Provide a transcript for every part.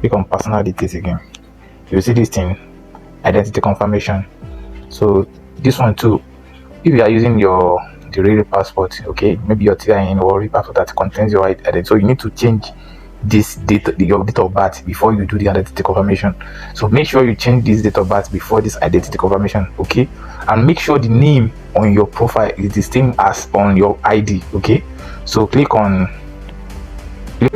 click on personal details again. You see this thing, identity confirmation. So this one too, if you are using the real passport, okay, maybe your TIN or real passport that contains your identity, so you need to change this date, your date of birth, before you do the identity confirmation. So make sure you change this date of birth before this identity confirmation, okay, and make sure the name on your profile is the same as on your ID, okay. So click on you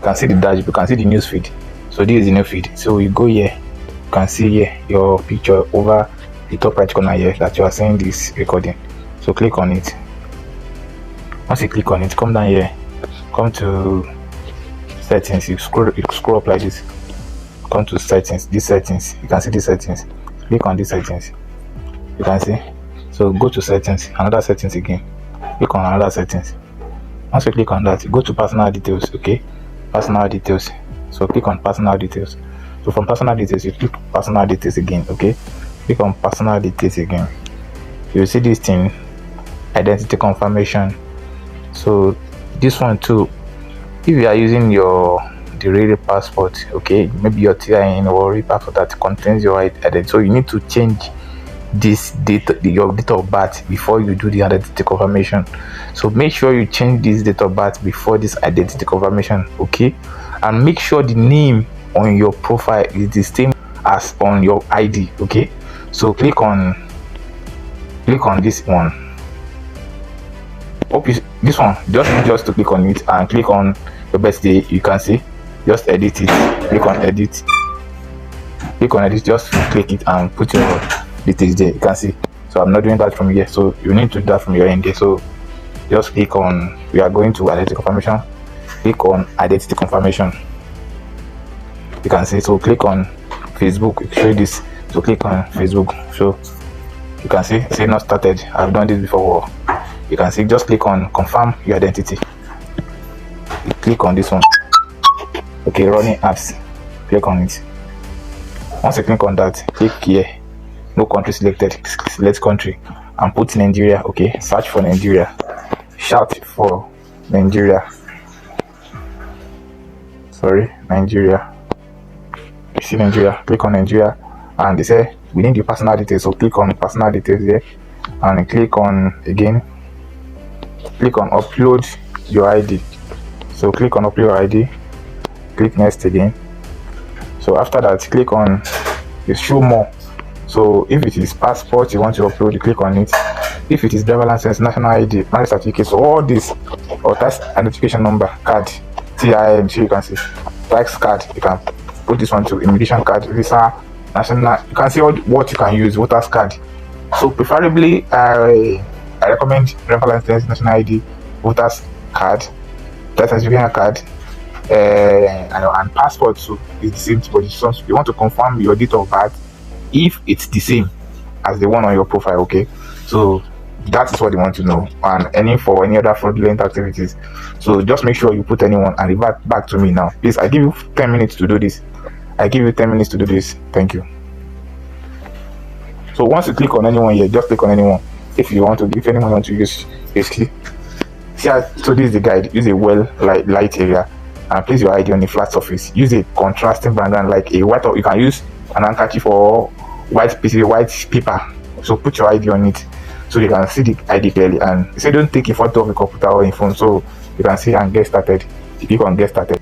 can see the dashboard, you can see the news feed. So this is the new feed. So you go here, you can see here your picture over the top right corner here that you are seeing this recording. So click on it. Once you click on it, come down here, come to settings, you scroll up like this, come to settings, these settings, you can see these settings, click on these settings, you can see. So go to settings, another settings again, click on another settings. Once you click on that, go to personal details, okay, personal details. So click on personal details. So from personal details, you click personal details again, okay, click on personal details again. You see this thing, identity confirmation. So this one too, if you are using the real passport, okay, maybe your TIN or real passport that contains your identity, so you need to change this date, your date of birth, before you do the identity confirmation. So make sure you change this date of birth before this identity confirmation, okay, and make sure the name on your profile is the same as on your ID, okay. So click on this one. This one, just to click on it and click on your birthday. You can see, just edit it, click on edit, just click it and put your details there. You can see. So I'm not doing that from here, so you need to do that from your end there. So just click on, we are going to identity confirmation, click on identity confirmation. You can see. So click on Facebook, show you this. So click on Facebook. So you can see, say not started. I've done this before. You can see, just click on confirm your identity. You click on this one, okay, running apps, click on it. Once you click on that, click here, no country selected, select country and put Nigeria, okay, search for Nigeria, shout for Nigeria, Nigeria. You see Nigeria, click on Nigeria, and they say we need your personal details. So click on personal details here and click on again, click on upload your ID. So click on upload your ID, click next again. So after that, click on the show more. So if it is passport you want to upload, you click on it. If it is driver license, national ID, marriage certificate, so all this, or tax identification number, card, TIN, so you can see tax card, you can put this one to immigration card, visa, national, you can see all what you can use, voters card. So preferably I recommend driver license, national ID, voters card, tax certification card, and passport. So it's the same position. You want to confirm your date of birth if it's the same as the one on your profile, okay. So that is what they want to know, and any other fraudulent activities. So just make sure you put anyone and revert back to me now, please. I give you 10 minutes to do this. Thank you. So once you click on anyone here, just click on anyone. If anyone wants to use, basically, so this is the guide. Use a light area and place your ID on a flat surface. Use a contrasting background like a white, or you can use an handkerchief or white paper. So put your ID on it so you can see the ID clearly, and say don't take a photo of a computer or a phone, so you can see and get started. You click on get started.